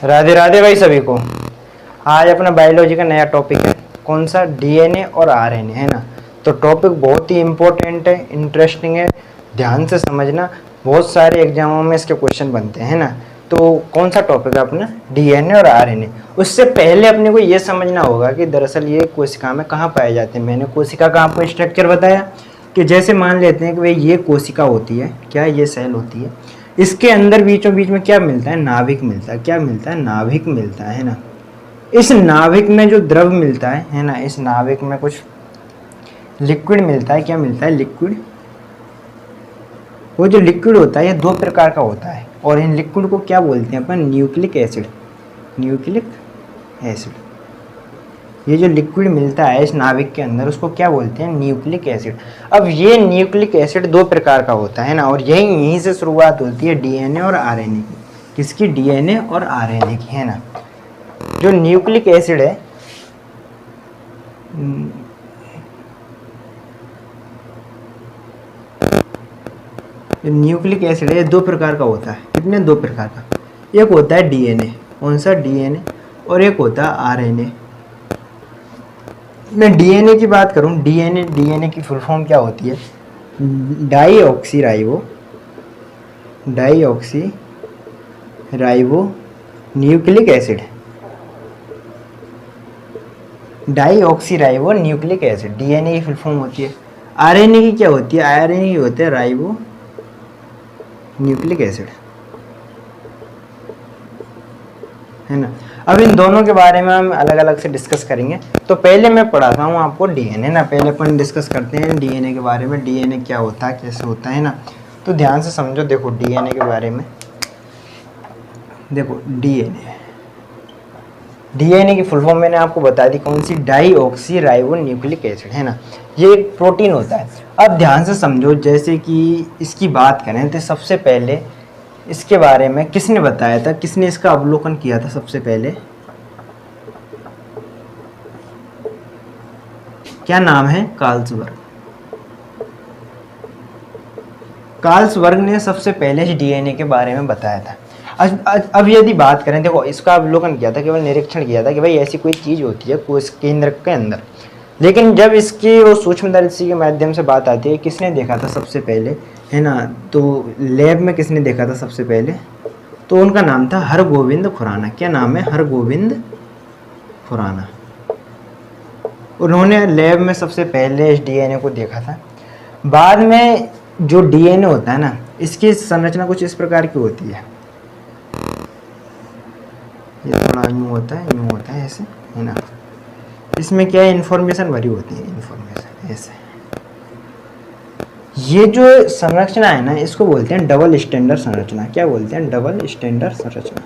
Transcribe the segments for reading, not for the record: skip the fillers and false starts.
राधे राधे भाई सभी को। आज अपना बायोलॉजी का नया टॉपिक है, कौन सा? डीएनए और आरएनए, है ना। तो टॉपिक बहुत ही इम्पोर्टेंट है, इंटरेस्टिंग है, ध्यान से समझना। बहुत सारे एग्जामों में इसके क्वेश्चन बनते हैं ना। तो कौन सा टॉपिक है अपना? डीएनए और आरएनए। उससे पहले अपने को ये समझना होगा कि दरअसल ये कोशिका में कहाँ पाए जाते हैं। मैंने कोशिका का आपको स्ट्रक्चर बताया कि जैसे मान लेते हैं कि भाई ये कोशिका होती है, क्या ये सेल होती है, इसके अंदर बीचों बीच में क्या मिलता है? नाभिक मिलता है। क्या मिलता है? नाभिक मिलता है ना। इस नाभिक में जो द्रव मिलता है ना, इस नाभिक में कुछ लिक्विड मिलता है। क्या मिलता है? लिक्विड। वो जो लिक्विड होता है ये दो प्रकार का होता है, और इन लिक्विड को क्या बोलते हैं अपन? Nucleic acid. Nucleic acid. ये जो लिक्विड मिलता है इस नाभिक के अंदर, उसको क्या बोलते हैं? Nucleic acid. अब ये न्यूक्लिक एसिड दो प्रकार का होता है ना, और यहीं से शुरुआत होती है डीएनए और आरएनए की। किसकी? डीएनए और आरएनए की, है ना। जो न्यूक्लिक एसिड है, जो न्यूक्लिक एसिड है दो प्रकार का होता है। कितने? दो प्रकार का। एक होता है डीएनए। कौन सा? डीएनए। और एक होता है आरएनए। मैं डीएनए की बात करूं, डीएनए की फुल फॉर्म क्या होती है? Deoxy ribo nucleic acid. Deoxy ribo nucleic acid DNA की फुल फॉर्म होती है। आरएनए की क्या होती है? आरएनए की होते हैं राइबो न्यूक्लिक एसिड, है ना। अब इन दोनों के बारे में हम अलग अलग से डिस्कस करेंगे। तो पहले मैं पढ़ाता हूँ आपको डीएनए ना। पहले अपन डिस्कस करते हैं डीएनए के बारे में। डीएनए क्या होता है, कैसे होता है ना। तो ध्यान से समझो। देखो डीएनए के बारे में, देखो डीएनए की फुल फॉर्म मैंने आपको बता दी, कौन सी? डाईऑक्सी राइबो न्यूक्लिक एसिड, है ना। ये एक प्रोटीन होता है। अब ध्यान से समझो, जैसे कि इसकी बात करें तो सबसे पहले इसके बारे में किसने बताया था? किसने इसका अवलोकन किया था सबसे पहले? क्या नाम है? कार्लसबर्ग। कार्लसबर्ग ने सबसे पहले डीएनए के बारे में बताया था। अब यदि बात करें, देखो इसका अवलोकन किया था, केवल निरीक्षण किया था कि भाई ऐसी कोई चीज होती है कोश केंद्र के अंदर। लेकिन जब इसकी वो सूक्ष्मदर्शी के माध्यम से बात आती है, किसने देखा था सबसे पहले, है ना। तो लैब में किसने देखा था सबसे पहले? तो उनका नाम था हरगोविंद खुराना। क्या नाम है? हरगोविंद खुराना। उन्होंने लैब में सबसे पहले इस डीएनए को देखा था। बाद में जो डीएनए होता है ना, इसकी संरचना कुछ इस प्रकार की होती है। ये थोड़ा यूँ होता है ऐसे, है ना। इसमें क्या है? इन्फॉर्मेशन भरी होती है, इन्फॉर्मेशन ऐसे। ये जो संरचना है ना, इसको बोलते हैं डबल स्टैंडर्ड संरचना। क्या बोलते हैं? डबल स्टैंडर्ड संरचना,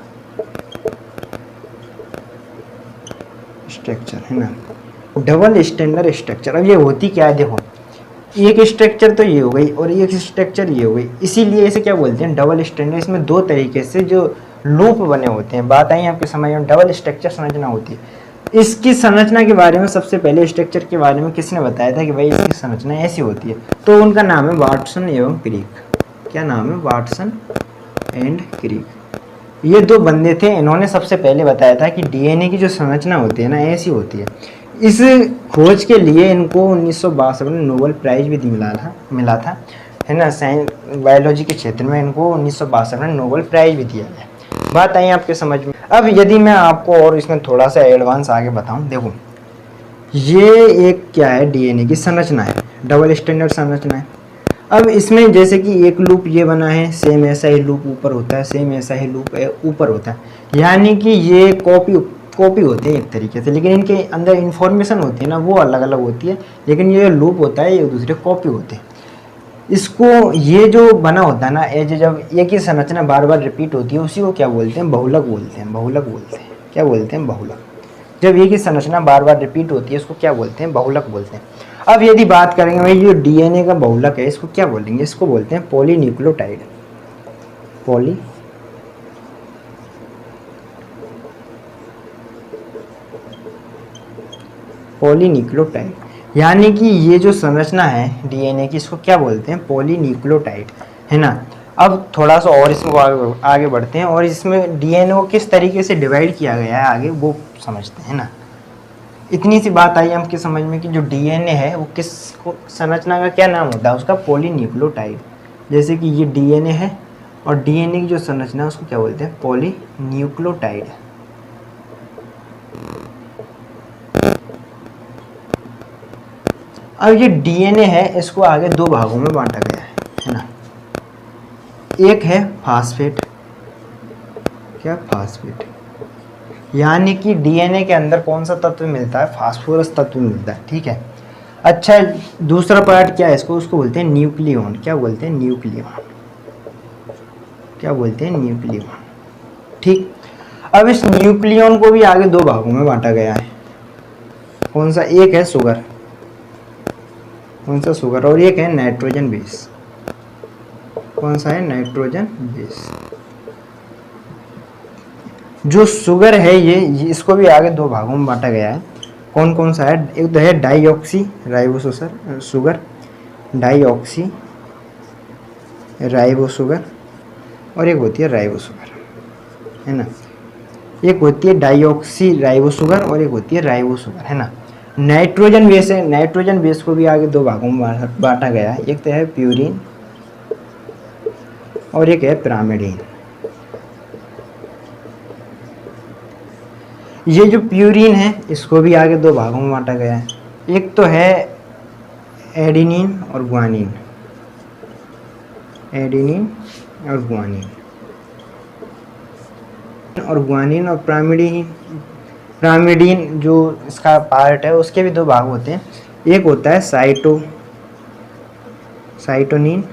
स्ट्रक्चर, है ना। Double standard structure. अब ये होती क्या है? देखो एक स्ट्रक्चर तो ये हो गई और एक स्ट्रक्चर ये हो गई, इसीलिए इसे क्या बोलते हैं? Double standard. इसमें दो तरीके से जो लूप बने होते हैं। बात आई आपके समझ में? डबल स्ट्रक्चर संरचना होती है। इसकी संरचना के बारे में सबसे पहले, स्ट्रक्चर के बारे में किसने बताया था कि भाई इसकी संरचना ऐसी होती है? तो उनका नाम है वाटसन एवं क्रिक। क्या नाम है? Watson and Crick. ये दो बंदे थे, इन्होंने सबसे पहले बताया था कि डीएनए की जो संरचना होती है ना, ऐसी होती है। इस खोज के लिए इनको 1962 में नोबेल प्राइज भी मिला था, है ना। साइंस बायोलॉजी के क्षेत्र में इनको 1962 में नोबेल प्राइज भी दिया गया। बात आई आपके समझ में? अब यदि मैं आपको और इसमें थोड़ा सा एडवांस आगे बताऊं, देखो ये एक क्या है? डीएनए की संरचना है, डबल स्टैंडर्ड संरचना है। अब इसमें जैसे कि एक लूप ये बना है, सेम ऐसा ही लूप ऊपर होता है, सेम ऐसा ही लूप ऊपर होता है। यानी कि ये कॉपी होते हैं एक तरीके से, लेकिन इनके अंदर इंफॉर्मेशन होती है ना, वो अलग अलग होती है। लेकिन ये लूप होता है, ये दूसरे कॉपी होते हैं। इसको ये जो बना होता है ना, जब एक ही संरचना बार बार रिपीट होती है, उसी को क्या बोलते हैं? बहुलक बोलते हैं। बहुलक बोलते हैं। क्या बोलते हैं? बहुलक। जब एक ही संरचना बार बार रिपीट होती है, उसको क्या बोलते हैं? बहुलक बोलते हैं। अब यदि बात करेंगे भाई जो डीएनए का बहुलक है, इसको क्या बोलेंगे? इसको बोलते हैं पॉलीन्यूक्लियोटाइड। पॉलीन्यूक्लियोटाइड। यानी कि ये जो संरचना है डीएनए की, इसको क्या बोलते हैं? पॉलीन्यूक्लियोटाइड, है ना। अब थोड़ा सा और इसमें आगे बढ़ते हैं और इसमें डीएनए को किस तरीके से डिवाइड किया गया है आगे वो समझते हैं ना। इतनी सी बात आई आपके समझ में कि जो डीएनए है वो किस संरचना का क्या नाम होता है, उसका पॉलीन्यूक्लियोटाइड। जैसे कि ये डीएनए है और डीएनए की जो संरचना है उसको क्या बोलते हैं, पॉलीन्यूक्लियोटाइड। अब ये डीएनए है इसको आगे दो भागों में बांटा गया है ना। एक है फास्फेट, क्या फास्फेट, यानी कि डीएनए के अंदर कौन सा तत्व मिलता है, फास्फोरस तत्व मिलता है, ठीक है। अच्छा दूसरा पार्ट क्या है इसको, उसको बोलते हैं न्यूक्लियन। क्या बोलते हैं, न्यूक्लियन। क्या बोलते हैं, न्यूक्लियन, ठीक। अब इस न्यूक्लियन को भी आगे दो भागों में बांटा गया है। कौन सा, एक है शुगर, कौन सा, शुगर, और एक है नाइट्रोजन बेस। कौन सा है, नाइट्रोजन बेस। जो शुगर है ये इसको भी आगे दो भागों में बांटा गया है। कौन कौन सा है, एक तो है deoxy ribo sugar sugar, deoxy ribo sugar, और एक होती है राइबो शुगर, है ना। एक होती है डाईऑक्सी राइबो शुगर और एक होती है राइबो शुगर, है ना। नाइट्रोजन बेस है, नाइट्रोजन बेस को भी आगे दो भागों में बांटा गया है। एक तो है प्यूरिन और एक है पिरामिडीन। ये जो प्यूरिन है इसको भी आगे दो भागों में बांटा गया है। एक तो है एडेनिन और ग्वानिन, एडेनिन और ग्वानिन, और ग्वानिन और पिरामिडीन। पिरामिडीन जो इसका पार्ट है उसके भी दो भाग होते हैं। एक होता है साइटोनिन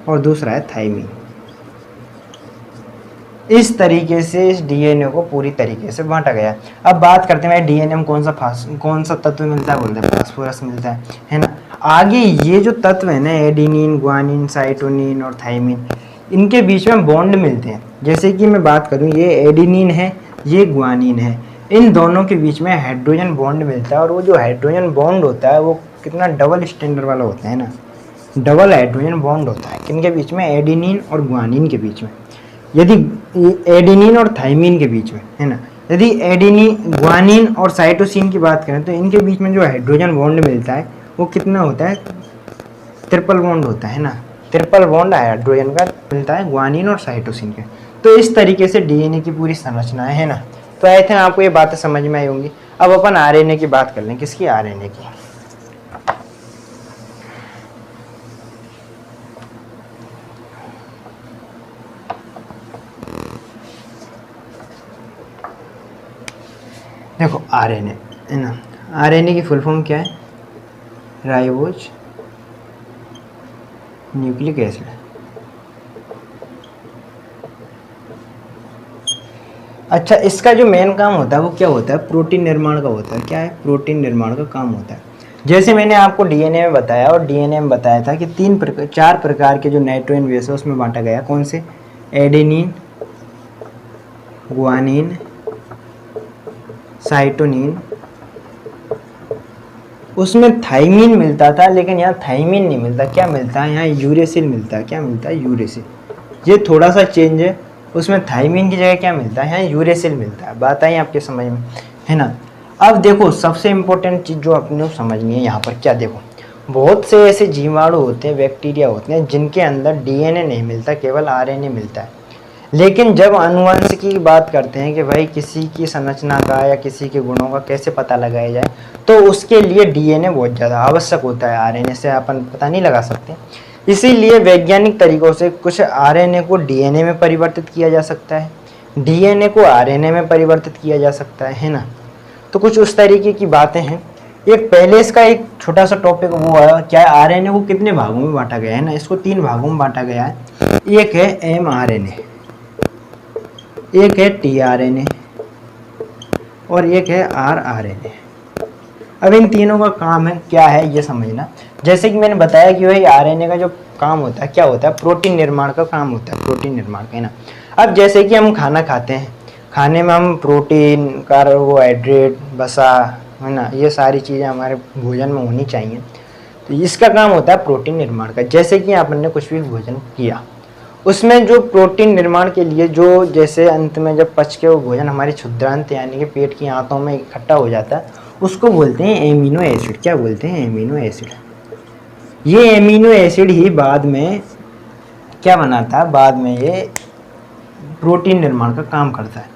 और दूसरा है थाइमिन। इस तरीके से इस डीएनए को पूरी तरीके से बांटा गया। अब बात करते हैं डीएनए में कौन सा तत्व मिलता है, बोलते हैं फास्फोरस मिलता है ना। आगे ये जो तत्व है ना, एडेनिन, ग्वानिन, साइटोनिन और थाइमिन, इनके बीच में बॉन्ड मिलते हैं। जैसे कि मैं बात करूं, ये एडेनिन है, ये ग्वानिन है, इन दोनों के बीच में हाइड्रोजन बॉन्ड मिलता है। और वो जो हाइड्रोजन बॉन्ड होता है वो कितना डबल स्टैंडर्ड वाला होता है ना, डबल हाइड्रोजन बॉन्ड होता है। किनके बीच में, एडेनिन और ग्वानिन के बीच में। यदि एडेनिन और थाइमिन के बीच में, है ना, यदि एडेनिन, ग्वानिन और साइटोसिन की बात करें तो इनके बीच में जो हाइड्रोजन बॉन्ड मिलता है वो कितना होता है, ट्रिपल बॉन्ड होता है ना। ट्रिपल बॉन्ड हाइड्रोजन का मिलता है ग्वानिन और साइटोसिन के। तो इस तरीके से डीएनए की पूरी संरचना है ना। तो आई थिंक आपको ये बातें समझ में आई होंगी। अब अपन आरएनए की बात कर लें। किसकी, आरएनए की। देखो आरएनए है ना, आरएनए की फुल फॉर्म क्या है, राइबोज न्यूक्लिक एसिड। अच्छा इसका जो मेन काम होता है वो क्या होता है, प्रोटीन निर्माण का होता है। क्या है, प्रोटीन निर्माण का काम होता है। जैसे मैंने आपको डीएनए में बताया, और डीएनए में बताया था कि चार प्रकार के जो नाइट्रोजन बेस है उसमें बांटा गया। कौन से, एडेनिन, ग्वानिन, साइटोनिन। उसमें थाइमिन मिलता था लेकिन यहाँ थाइमिन नहीं मिलता। क्या मिलता है, यहाँ यूरेसिल मिलता है। क्या मिलता है, यूरेसिल। ये थोड़ा सा चेंज है, उसमें थाइमिन की जगह क्या मिलता है, यहाँ यूरेसिल मिलता है। बात आई आपके समझ में, है ना। अब देखो सबसे इम्पोर्टेंट चीज़ जो अपने को समझनी है यहाँ पर, क्या, देखो बहुत से ऐसे जीवाणु होते हैं, बैक्टीरिया होते हैं जिनके अंदर डीएनए नहीं मिलता, केवल आरएनए मिलता है। लेकिन जब अनुवंशिकी की बात करते हैं कि भाई किसी की संरचना का या किसी के गुणों का कैसे पता लगाया जाए, तो उसके लिए डीएनए बहुत ज़्यादा आवश्यक होता है। आरएनए से अपन पता नहीं लगा सकते। इसीलिए वैज्ञानिक तरीकों से कुछ आरएनए को डीएनए में परिवर्तित किया जा सकता है, डीएनए को आरएनए में परिवर्तित किया जा सकता है ना। तो कुछ उस तरीके की बातें हैं। एक पहले इसका एक छोटा सा टॉपिक वो है, क्या है, आरएनए को कितने भागों में बांटा गया है ना। इसको 3 भागों में बांटा गया है। एक है एमआरएनए, एक है टीआरएनए और एक है आरआरएनए। अब इन तीनों का काम है क्या है ये समझना। जैसे कि मैंने बताया कि भाई आरएनए का जो काम होता है क्या होता है, प्रोटीन निर्माण का काम होता है, प्रोटीन निर्माण का, है ना। अब जैसे कि हम खाना खाते हैं, खाने में हम प्रोटीन, कार्बोहाइड्रेट, वसा, है ना, ये सारी चीज़ें हमारे भोजन में होनी चाहिए। तो इसका काम होता है प्रोटीन निर्माण का। जैसे कि आपने कुछ भी भोजन किया, उसमें जो प्रोटीन निर्माण के लिए जो जैसे अंत में जब पच के वो भोजन हमारी क्षुद्रांत यानी कि पेट की आंतों में इकट्ठा हो जाता है, उसको बोलते हैं एमिनो एसिड। क्या बोलते हैं? Amino acid. ये एमिनो एसिड ही बाद में क्या बनाता है? बाद में ये प्रोटीन निर्माण का काम करता है।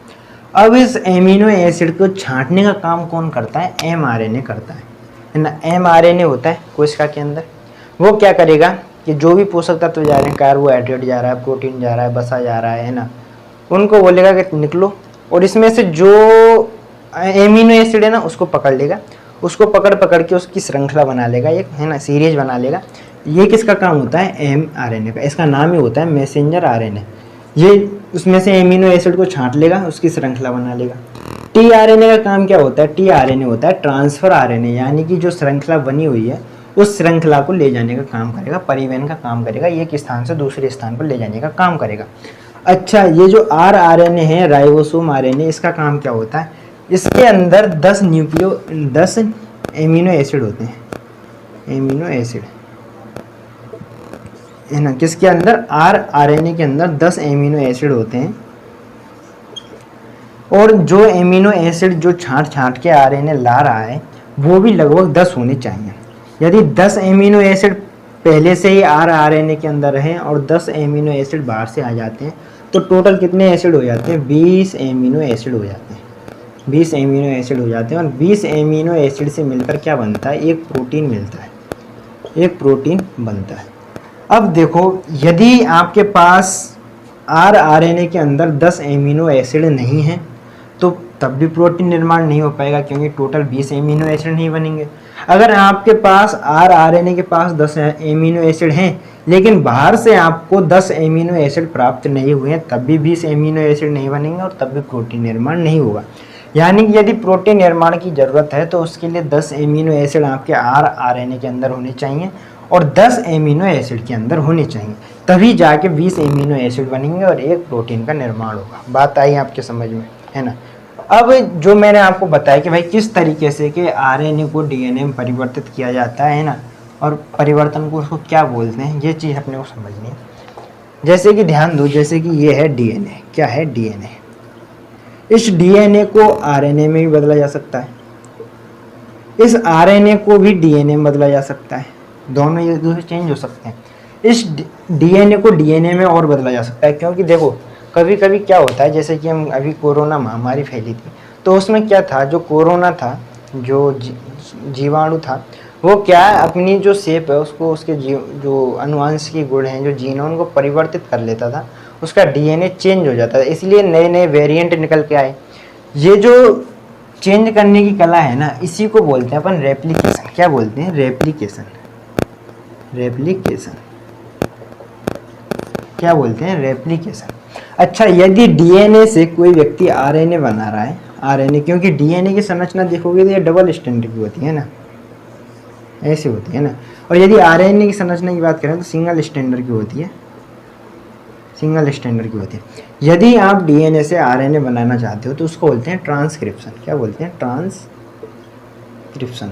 अब इस एमिनो एसिड को छांटने का काम कौन करता है? एमआरएनए करता है ना। एमआरएनए होता है कोशिका के अंदर। वो क्या करेगा कि जो भी पोषक तत्व जा रहे हैं, कार्बोहाइड्रेट जा रहा है, प्रोटीन जा रहा है, वसा जा रहा है ना, उनको बोलेगा कि निकलो, और इसमें से जो एमिनो एसिड है ना उसको पकड़ लेगा। उसको पकड़ के उसकी श्रृंखला बना लेगा, एक है ना सीरीज बना लेगा। ये किसका काम होता है? एमआरएनए का। इसका नाम ही होता है मैसेंजर आरएनए। ये उसमें से एमिनो एसिड को छांट लेगा, उसकी श्रृंखला बना लेगा। टीआरएनए का काम क्या होता है? टीआरएनए होता है ट्रांसफर आरएनए, यानी कि जो श्रृंखला बनी हुई है उस श्रृंखला को ले जाने का काम करेगा, परिवहन का काम करेगा, एक स्थान से दूसरे स्थान पर ले जाने का काम करेगा। अच्छा, ये जो आरएनए है, राइबोसोम आरएनए, इसका काम क्या होता है? इसके अंदर 10 एमिनो एसिड होते हैं। एमिनो एसिड है ना, किसके अंदर? आरएनए के अंदर 10 एमिनो एसिड होते हैं। और जो एमिनो एसिड जो छांट के आरएनए ला रहा है वो भी लगभग 10 होने चाहिए। यदि 10 एमिनो एसिड पहले से ही आरएनए के अंदर है और 10 एमिनो एसिड बाहर से आ जाते हैं, तो टोटल कितने एसिड हो जाते हैं? 20 एमिनो एसिड हो जाते हैं। 20 एमिनो एसिड हो जाते हैं, और 20 एमिनो एसिड से मिलकर क्या बनता है? एक प्रोटीन मिलता है, एक प्रोटीन बनता है। अब देखो, यदि आपके पास आरएनए के अंदर 10 एमिनो एसिड नहीं है तो तब भी प्रोटीन निर्माण नहीं हो पाएगा, क्योंकि टोटल 20 एमिनो एसिड नहीं बनेंगे। अगर आपके पास आरएनए के पास 10 एमिनो एसिड हैं लेकिन बाहर से आपको 10 एमिनो एसिड प्राप्त नहीं हुए हैं, तब भी 20 एमिनो एसिड नहीं बनेंगे और तब भी प्रोटीन निर्माण नहीं होगा। यानी कि यदि प्रोटीन निर्माण की ज़रूरत है तो उसके लिए 10 एमिनो एसिड आपके आरएनए के अंदर होने चाहिए और 10 एमिनो एसिड के अंदर होने चाहिए, तभी जाके 20 एमिनो एसिड बनेंगे और एक प्रोटीन का निर्माण होगा। बात आई आपके समझ में, है ना। अब जो मैंने आपको बताया कि भाई किस तरीके से कि आरएनए को डीएनए में परिवर्तित किया जाता है ना, और परिवर्तन को उसको क्या बोलते हैं, ये चीज़ अपने को समझनी है। जैसे कि ध्यान दो, जैसे कि ये है डीएनए। क्या है? डीएनए। इस डीएनए को आरएनए में भी बदला जा सकता है, इस आरएनए को भी डीएनए में बदला जा सकता है, दोनों एक दूसरे चेंज हो सकते हैं। इस डीएनए को डीएनए में और बदला जा सकता है, क्योंकि देखो कभी कभी क्या होता है, जैसे कि हम अभी कोरोना महामारी फैली थी, तो उसमें क्या था, जो कोरोना था, जो जीवाणु था, वो क्या अपनी जो शेप है उसको, उसके जो अनुवांशिकी गुण हैं, जो जीन है, उनको परिवर्तित कर लेता था, उसका डीएनए चेंज हो जाता था। इसलिए नए नए वेरिएंट निकल के आए। ये जो चेंज करने की कला है ना, इसी को बोलते हैं अपन रेप्लिकेशन। क्या बोलते हैं? रेप्लिकेशन। रेप्लिकेशन क्या बोलते हैं? रेप्लिकेशन। अच्छा, यदि डीएनए से कोई व्यक्ति आरएनए बना रहा है, आरएनए, क्योंकि डीएनए की संरचना देखोगे तो ये डबल स्टैंडर्ड की होती है ना, ऐसी होती है ना, और यदि आरएनए की संरचना की बात करें तो सिंगल स्टैंडर्ड की होती है, सिंगल स्टैंडर्ड की होती है। यदि आप डीएनए से आरएनए बनाना चाहते हो तो उसको बोलते हैं ट्रांसक्रिप्शन। क्या बोलते हैं? ट्रांसक्रिप्शन।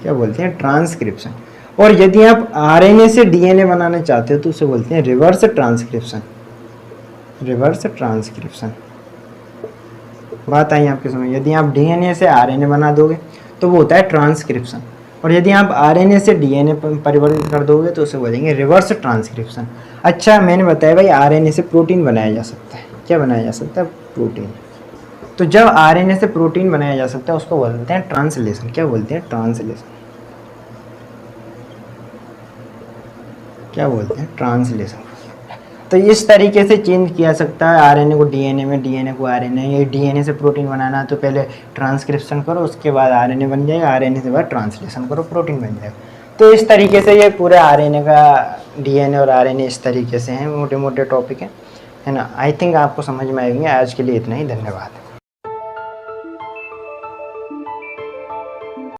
क्या बोलते हैं? ट्रांसक्रिप्शन। और यदि आप आरएनए से डीएनए बनाना चाहते हो तो उसे बोलते हैं रिवर्स ट्रांसक्रिप्शन। Reverse transcription. बात आई आपके समझ। यदि आप डीएनए से आरएनए बना दोगे तो वो होता है ट्रांसक्रिप्शन, और यदि आप आरएनए से डीएनए परिवर्तित कर दोगे तो उसे बोलेंगे रिवर्स ट्रांसक्रिप्शन। अच्छा, मैंने बताया भाई आरएनए से प्रोटीन बनाया जा सकता है। क्या बनाया जा सकता है? प्रोटीन। तो जब आरएनए से प्रोटीन बनाया जा सकता है उसको बोलते हैं ट्रांसलेशन। क्या बोलते हैं? ट्रांसलेशन। क्या बोलते हैं? ट्रांसलेशन। तो इस तरीके से चेंज किया सकता है आरएनए को डीएनए में, डीएनए को आरएनए। ये डीएनए से प्रोटीन बनाना है तो पहले ट्रांसक्रिप्शन करो, उसके बाद आरएनए बन जाएगा, आरएनए से बाद ट्रांसलेशन करो, प्रोटीन बन जाएगा। तो इस तरीके से ये पूरे आरएनए का, डीएनए और आरएनए इस तरीके से हैं, मोटे मोटे टॉपिक है ना। आई थिंक आपको समझ में आएंगे। आज के लिए इतना ही, धन्यवाद।